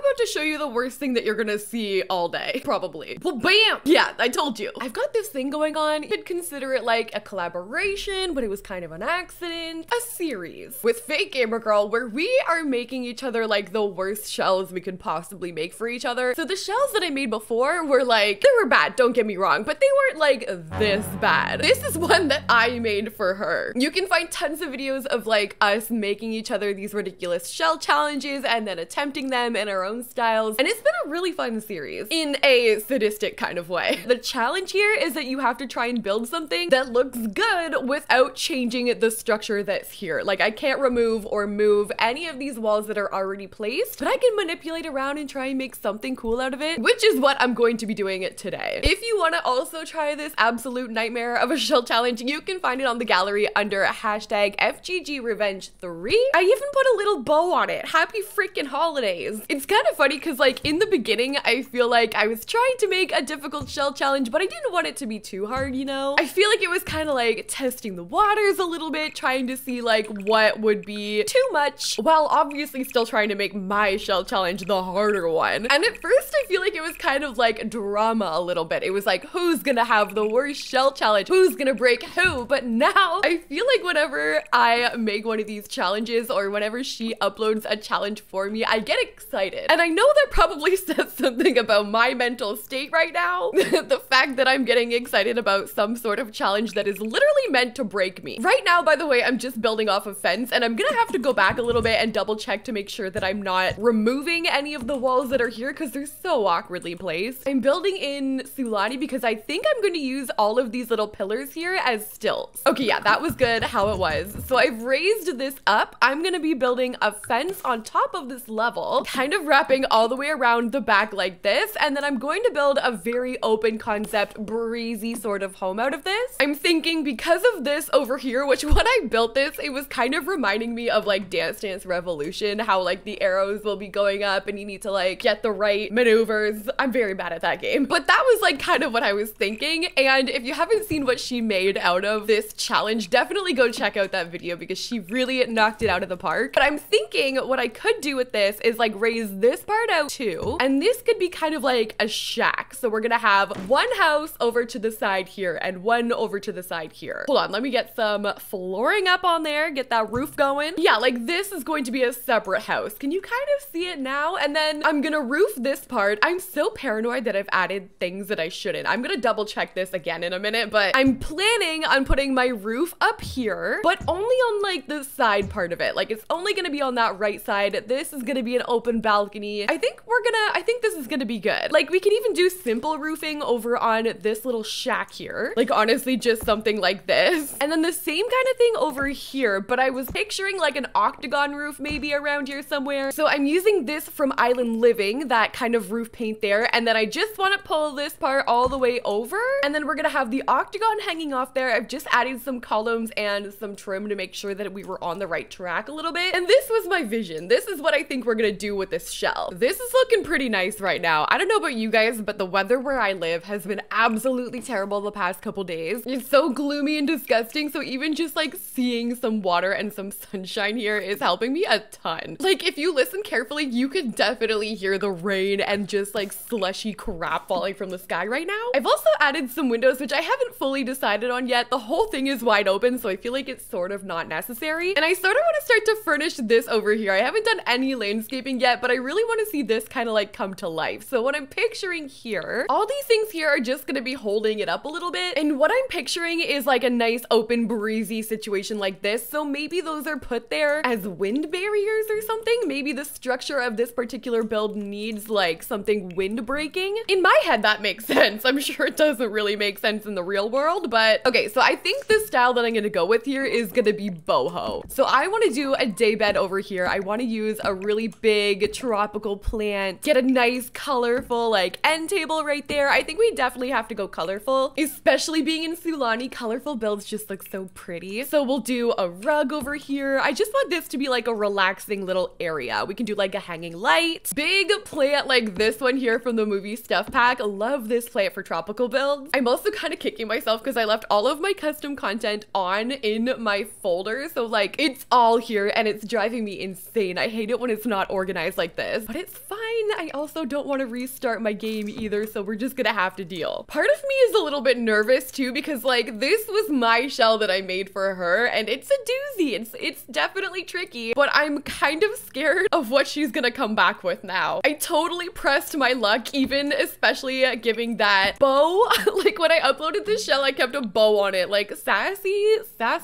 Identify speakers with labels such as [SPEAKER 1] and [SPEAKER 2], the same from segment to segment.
[SPEAKER 1] about to show you the worst thing that you're gonna see all day, probably. Well, bam! Yeah, I told you. I've got this thing going on. You could consider it like a collaboration, but it was kind of an accident. A series with Fake Gamer Girl where we are making each other like the worst shells we could possibly make for each other. So the shells that I made before were like, they were bad, don't get me wrong, but they weren't like this bad. This is one that I made for her. You can find tons of videos of like us making each other these ridiculous shell challenges and then attempting them in our own styles. And it's been a really fun series in a sadistic kind of way. The challenge here is that you have to try and build something that looks good without changing the structure that's here. Like I can't remove or move any of these walls that are already placed, but I can manipulate around and try and make something cool out of it, which is what I'm going to be doing today. If you want to also try this absolute nightmare of a shell challenge, you can find it on the gallery under hashtag FGGRevenge3. I even put a little bow on it. Happy freaking holidays. It's kind of funny because like in the beginning, I feel like I was trying to make a difficult shell challenge, but I didn't want it to be too hard, you know? I feel like it was kind of like testing the waters a little bit, trying to see like what would be too much, while obviously still trying to make my shell challenge the harder one. And at first, I feel like it was kind of like drama a little bit. It was like, who's gonna have the worst shell challenge? Who's gonna break who? But now I feel like whenever I make one of these challenges or whenever she uploads a challenge for me, I get excited. And I know that probably says something about my mental state right now. The fact that I'm getting excited about some sort of challenge that is literally meant to break me. Right now, by the way, I'm just building off a fence and I'm gonna have to go back a little bit and double check to make sure that I'm not removing any of the walls that are here because they're so awkwardly placed. I'm building in Sulani because I think I'm going to use all of these little pillars here as stilts. Okay, yeah, that was good how it was. So I've raised this up. I'm going to be building a fence on top of this level, kind of wrapping all the way around the back like this. And then I'm going to build a very open concept, breezy sort of home out of this. I'm thinking because of this over here, which when I built this, it was kind of reminding me of like Dance Dance Revolution, how like the arrows will be going up and you need to like get the right maneuvers. I'm very bad at that game, but that was like kind of what I was thinking. And if you haven't seen what she made out of this challenge, definitely go check out that video because she really knocked it out of the park. But I'm thinking what I could do with this is like raise this part out too, and this could be kind of like a shack. So we're gonna have one house over to the side here and one over to the side here. Hold on, let me get some flooring up on there, get that roof going. Yeah, like this is going to be a separate house. Can you kind of see it now? And then I'm gonna roof this part. I'm so paranoid that I've added things that I shouldn't. I'm gonna double check this again in a minute, but I'm planning on putting my roof up here, but only on like the side part of it. Like it's only gonna be on that right side. This is gonna be an open balcony. I think this is gonna be good. Like we can even do simple roofing over on this little shack here. Like honestly, just something like this. And then the same kind of thing over here, but I was picturing like an octagon roof maybe around here somewhere. So I'm using this from Island Living, that kind of roof paint there. And then I just want to pull this part all the way over. And then we're gonna have the octagon hanging off there. I've just added some columns and some trim to make sure that we were on the right track a little bit. And this was my vision. This is what I think we're gonna do with this shell. This is looking pretty nice right now. I don't know about you guys, but the weather where I live has been absolutely terrible the past couple days. It's so gloomy and disgusting. So even just like seeing some water and some sunshine here is helping me a ton. Like if you listen carefully, you could definitely hear the rain and just like slushy crap falling from the sky right now. I've also added some windows, which I haven't fully decided on yet. The whole thing is wide open, so I feel like it's sort of not necessary. And I sort of want to start to furnish this over here. I haven't done any landscaping yet, but I really want to see this kind of like come to life. So what I'm picturing here, all these things here are just going to be holding it up a little bit. And what I'm picturing is like a nice open breezy situation like this. So maybe those are put there as wind barriers or something. Maybe the structure of this particular build needs like something wind breaking. In my head, that makes sense. I'm sure it doesn't really make sense in the real world, but okay. So I think the style that I'm going to go with here is going to be boho. So I want to do a day bed over here. I want to use a really big tropical plant, get a nice colorful like end table right there. I think we definitely have to go colorful, especially being in Sulani. Colorful builds just look so pretty. So we'll do a rug over here. I just want this to be like a relaxing little area. We can do like a hanging light, big plant like this one here from the movie Stuff Pack. Love this plant for tropical builds. I'm also kind of kicking myself because I left all of my custom content on in my folder. So like it's all here and it's driving me insane. I hate it when it's not organized like this, but it's fine. I also don't want to restart my game either, so we're just gonna have to deal. Part of me is a little bit nervous too, because like this was my shell that I made for her, and it's a doozy. It's definitely tricky, but I'm kind of scared of what she's gonna come back with now. I totally pressed my luck, even especially giving that bow. Like when I uploaded this shell, I kept a bow on it, like sassy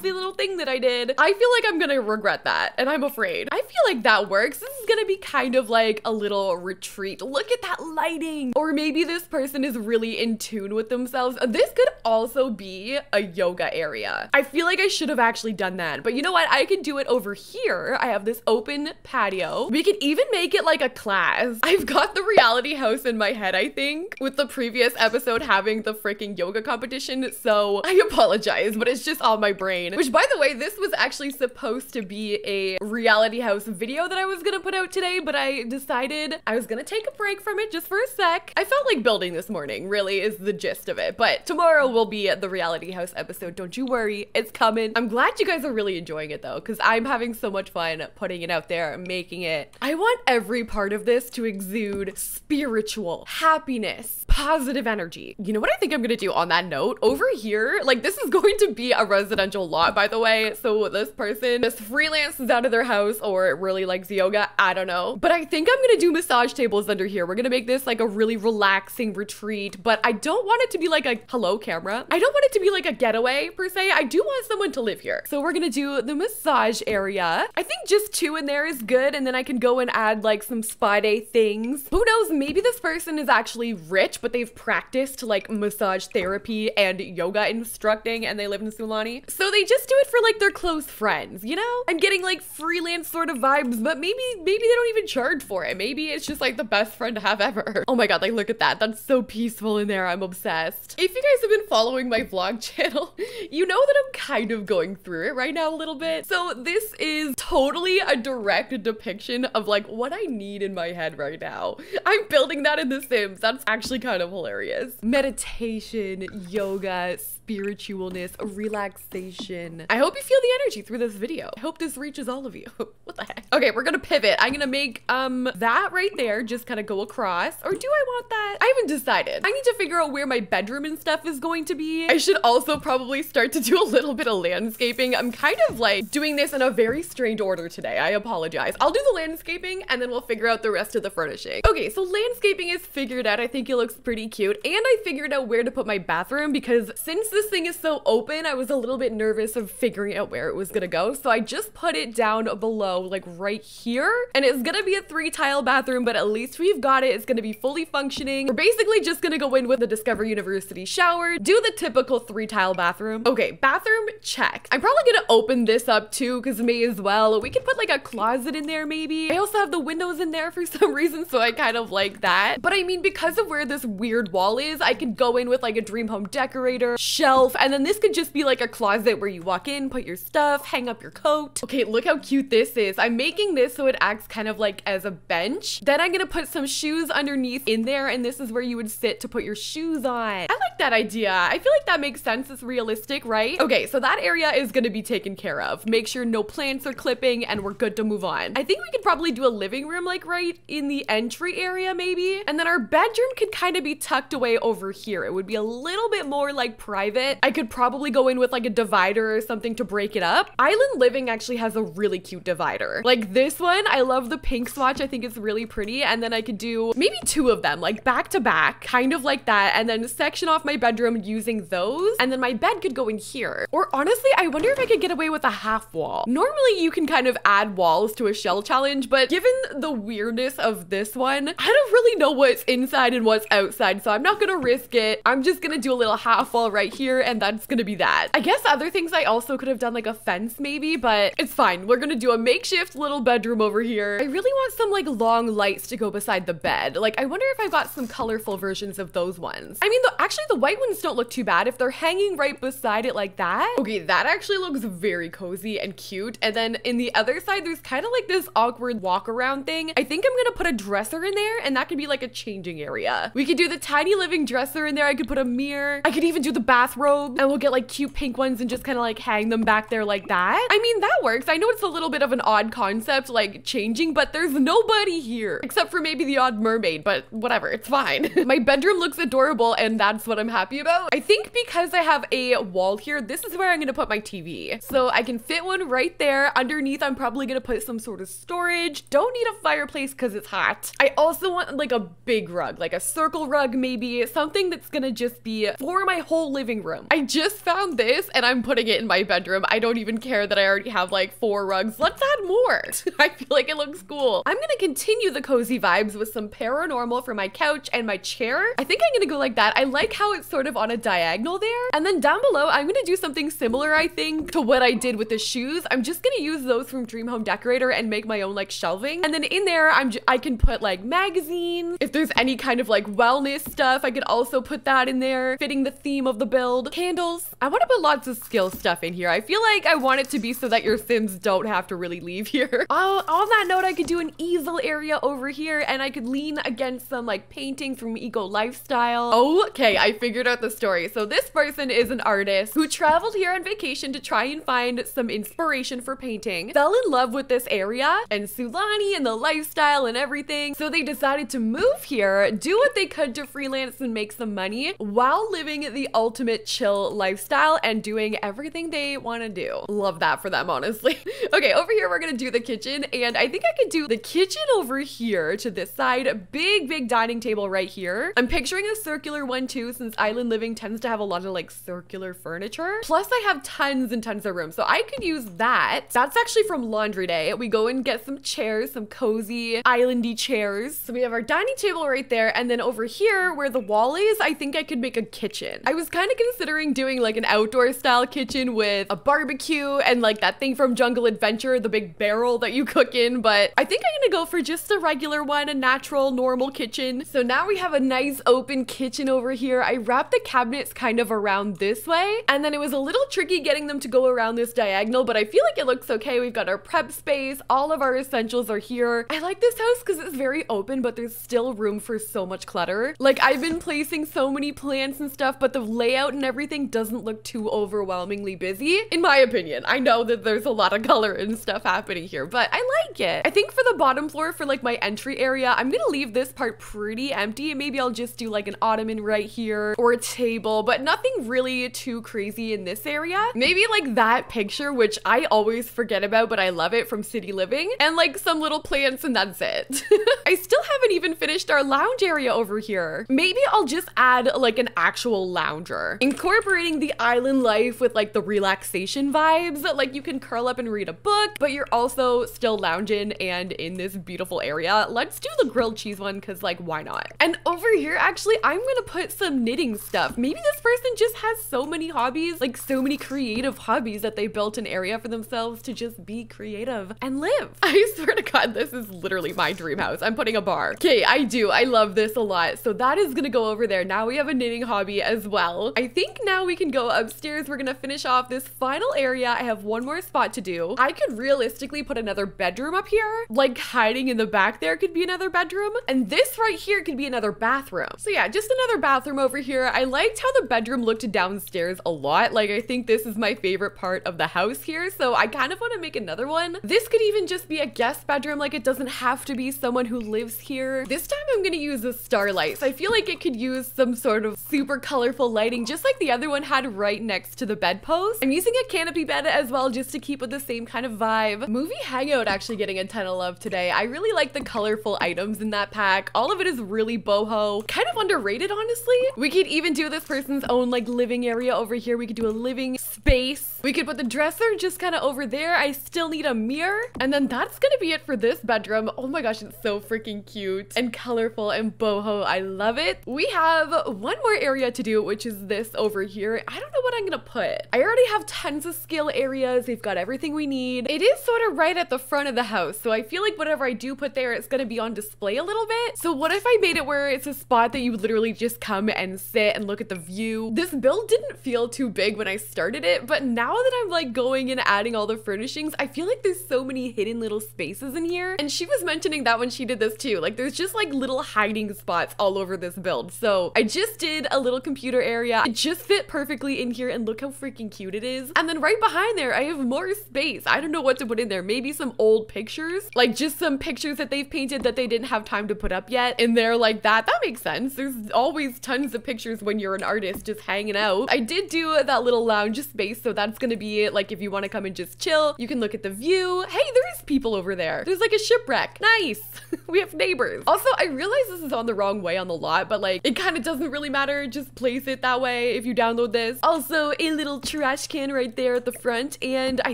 [SPEAKER 1] little thing that I did. I feel like I'm gonna regret that, and I'm afraid. I feel like that works. This is gonna be kind of like a little retreat. Look at that lighting. Or maybe this person is really in tune with themselves. This could also be a yoga area. I feel like I should have actually done that, but you know what? I could do it over here. I have this open patio. We could even make it like a class. I've got the reality house in my head, I think, with the previous episode having the freaking yoga competition, so I apologize, but it's just on my brain. Which, by the way, this was actually supposed to be a reality house video that I was gonna put out today, but I decided I was gonna take a break from it just for a sec. I felt like building this morning, really is the gist of it, but tomorrow will be the reality house episode. Don't you worry, it's coming. I'm glad you guys are really enjoying it though, because I'm having so much fun putting it out there, making it. I want every part of this to exude spiritual, happiness, positive energy. You know what I think I'm gonna do on that note? Over here, like this is going to be a residential lot, by the way, so this person just freelances out of their house or really likes yoga, I don't know. But I think I'm gonna do massage tables under here. We're gonna make this like a really relaxing retreat, but I don't want it to be like a, hello camera. I don't want it to be like a getaway per se. I do want someone to live here. So we're gonna do the massage area. I think just 2 in there is good, and then I can go and add like some spa day things. Who knows, maybe this person is actually rich, but they've practiced like massage therapy and yoga instructing, and they live in Sulani. So they just do it for like their close friends, you know? I'm getting like freelance sort of vibes, but maybe they don't even charge for it. Maybe it's just like the best friend to have ever. Oh my god, like look at that. That's so peaceful in there. I'm obsessed. If you guys have been following my vlog channel, you know that I'm kind of going through it right now a little bit. So this is totally a direct depiction of like what I need in my head right now. I'm building that in The Sims. That's actually kind of hilarious. Meditation, yoga, spiritualness, relaxation. I hope you feel the energy through this video. I hope this reaches all of you. What the heck? Okay, we're gonna pivot. I'm gonna make that right there just kind of go across. Or do I want that? I haven't decided. I need to figure out where my bedroom and stuff is going to be. I should also probably start to do a little bit of landscaping. I'm kind of like doing this in a very strange order today. I apologize. I'll do the landscaping and then we'll figure out the rest of the furnishing. Okay, so landscaping is figured out. I think it looks pretty cute. And I figured out where to put my bathroom, because since this thing is so open, I was a little bit nervous of figuring out where it was gonna go. So I just put it down below, like right here. And it's gonna be a 3-tile bathroom, but at least we've got it. It's gonna be fully functioning. We're basically just gonna go in with the Discover University shower, do the typical 3-tile bathroom. Okay, bathroom, check. I'm probably gonna open this up too, because may as well. We could put like a closet in there maybe. I also have the windows in there for some reason, so I kind of like that. But I mean, because of where this weird wall is, I could go in with like a dream home decorator, shelf, and then this could just be like a closet where you walk in, put your stuff, hang up your coat. Okay, look how cute this is. I'm making this so it acts kind of like as a bench. Then I'm gonna put some shoes underneath in there, and this is where you would sit to put your shoes on. I like that idea. I feel like that makes sense. It's realistic, right? Okay, so that area is gonna be taken care of. Make sure no plants are clipping, and we're good to move on. I think we could probably do a living room like right in the entry area maybe, and then our bedroom could kind of be tucked away over here. It would be a little bit more like private. I could probably go in with like a divider or something to break it up. Island Living actually has a really cute divider. Like this one, I love the pink swatch. I think it's really pretty. And then I could do maybe 2 of them, like back to back, kind of like that. And then section off my bedroom using those. And then my bed could go in here. Or honestly, I wonder if I could get away with a half wall. Normally you can kind of add walls to a shell challenge, but given the weirdness of this one, I don't really know what's inside and what's outside. So I'm not gonna risk it. I'm just gonna do a little half wall right here, and that's gonna be that. I guess other things I also could have done like a fence maybe, but it's fine. We're gonna do a makeshift little bedroom over here. I really want some like long lights to go beside the bed. Like I wonder if I've got some colorful versions of those ones. I mean, actually the white ones don't look too bad if they're hanging right beside it like that. Okay, that actually looks very cozy and cute. And then in the other side, there's kind of like this awkward walk around thing. I think I'm gonna put a dresser in there, and that could be like a changing area. We could do the tiny living dresser in there. I could put a mirror. I could even do the bathroom bathrobe and we'll get like cute pink ones and just kind of like hang them back there like that. I mean, that works. I know it's a little bit of an odd concept, like changing, but there's nobody here except for maybe the odd mermaid, but whatever, it's fine. My bedroom looks adorable and that's what I'm happy about. I think because I have a wall here, this is where I'm gonna put my TV. So I can fit one right there. Underneath, I'm probably gonna put some sort of storage. Don't need a fireplace because it's hot. I also want like a big rug, like a circle rug maybe, something that's gonna just be for my whole living room. I just found this and I'm putting it in my bedroom. I don't even care that I already have like 4 rugs. Let's add more. I feel like it looks cool. I'm gonna continue the cozy vibes with some paranormal for my couch and my chair. I think I'm gonna go like that. I like how it's sort of on a diagonal there. And then down below, I'm gonna do something similar, I think, to what I did with the shoes. I'm just gonna use those from Dream Home Decorator and make my own like shelving. And then in there, I can put like magazines. If there's any kind of like wellness stuff, I could also put that in there, fitting the theme of the build. Candles. I want to put lots of skill stuff in here. I feel like I want it to be so that your Sims don't have to really leave here. Oh, on that note, I could do an easel area over here and I could lean against some like painting from Eco Lifestyle. Okay, I figured out the story. So this person is an artist who traveled here on vacation to try and find some inspiration for painting, fell in love with this area and Sulani and the lifestyle and everything. So they decided to move here, do what they could to freelance and make some money while living the ultimate chill lifestyle and doing everything they want to do. Love that for them, honestly. Okay, over here, we're gonna do the kitchen, and I think I could do the kitchen over here to this side. Big dining table right here. I'm picturing a circular one too, since island living tends to have a lot of like circular furniture. Plus I have tons and tons of room, so I could use that. That's actually from Laundry Day. We go and get some chairs, some cozy islandy chairs. So we have our dining table right there, and then over here where the wall is, I think I could make a kitchen. I was kind of considering doing like an outdoor style kitchen with a barbecue and like that thing from Jungle Adventure, the big barrel that you cook in, but I think I'm gonna go for just a regular one, a natural, normal kitchen. So now we have a nice open kitchen over here. I wrapped the cabinets kind of around this way, and then it was a little tricky getting them to go around this diagonal, but I feel like it looks okay. We've got our prep space, all of our essentials are here. I like this house because it's very open, but there's still room for so much clutter. Like, I've been placing so many plants and stuff, but the layout and everything doesn't look too overwhelmingly busy, in my opinion. I know that there's a lot of color and stuff happening here, but I like it. I think for the bottom floor, for like my entry area, I'm gonna leave this part pretty empty, and maybe I'll just do like an ottoman right here or a table, but nothing really too crazy in this area. Maybe like that picture, which I always forget about, but I love it, from City Living, and like some little plants, and that's it. I still haven't even finished our lounge area over here. Maybe I'll just add like an actual lounger, incorporating the island life with like the relaxation vibes. Like you can curl up and read a book, but you're also still lounging and in this beautiful area. Let's do the grilled cheese one, because like, why not? And over here, actually, I'm gonna put some knitting stuff. Maybe this person just has so many hobbies, like so many creative hobbies, that they built an area for themselves to just be creative and live. I swear to God, this is literally my dream house. I'm putting a bar. Okay, I love this a lot. So that is gonna go over there. Now we have a knitting hobby as well. I think now we can go upstairs. We're gonna finish off this final area. I have one more spot to do. I could realistically put another bedroom up here, like hiding in the back there could be another bedroom, and this right here could be another bathroom. So yeah, just another bathroom over here. I liked how the bedroom looked downstairs a lot. Like, I think this is my favorite part of the house here, so I kind of want to make another one. This could even just be a guest bedroom. Like, it doesn't have to be someone who lives here. This time I'm gonna use a starlight. So I feel like it could use some sort of super colorful lighting, just like the other one had right next to the bedpost. I'm using a canopy bed as well, just to keep with the same kind of vibe. Movie Hangout actually getting a ton of love today. I really like the colorful items in that pack. All of it is really boho, kind of underrated, honestly. We could even do this person's own like living area over here. We could do a living space. We could put the dresser just kind of over there. I still need a mirror, and then that's gonna be it for this bedroom. Oh my gosh, it's so freaking cute and colorful and boho. I love it. We have one more area to do, which is this over here. I don't know what I'm gonna put. I already have tons of skill areas. We've got everything we need. It is sort of right at the front of the house, so I feel like whatever I do put there, it's gonna be on display a little bit. So what if I made it where it's a spot that you would literally just come and sit and look at the view? This build didn't feel too big when I started it, but now that I'm like going and adding all the furnishings, I feel like there's so many hidden little spaces in here. And she was mentioning that when she did this too, like there's just like little hiding spots all over this build. So I just did a little computer area. It it just fit perfectly in here, and look how freaking cute it is. And then right behind there, I have more space. I don't know what to put in there. Maybe some old pictures, like just some pictures that they've painted that they didn't have time to put up yet in there like that. That makes sense. There's always tons of pictures when you're an artist just hanging out. I did do that little lounge space, so that's gonna be like if you want to come and just chill, you can look at the view. Hey, there's people over there. There's like a shipwreck. Nice. We have neighbors. Also, I realize this is on the wrong way on the lot, but like it kind of doesn't really matter. Just place it that way if you download this. Also, a little trash can right there at the front, and I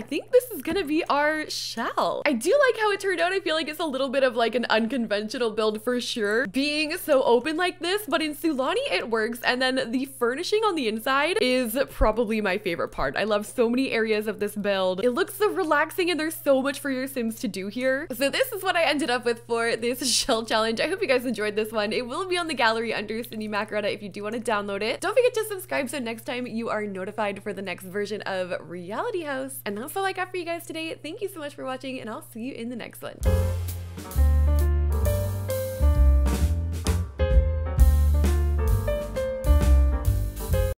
[SPEAKER 1] think this is gonna be our shell. I do like how it turned out. I feel like it's a little bit of like an unconventional build for sure, being so open like this, but in Sulani it works. And then the furnishing on the inside is probably my favorite part. I love so many areas of this build. It looks so relaxing, and there's so much for your Sims to do here. So this is what I ended up with for this shell challenge. I hope you guys enjoyed this one. It will be on the gallery under Sydneymacoretta if you do want to download it. Don't forget to subscribe so next time you are notified for the next version of Reality House. And that's all I got for you guys today. Thank you so much for watching, and I'll see you in the next one.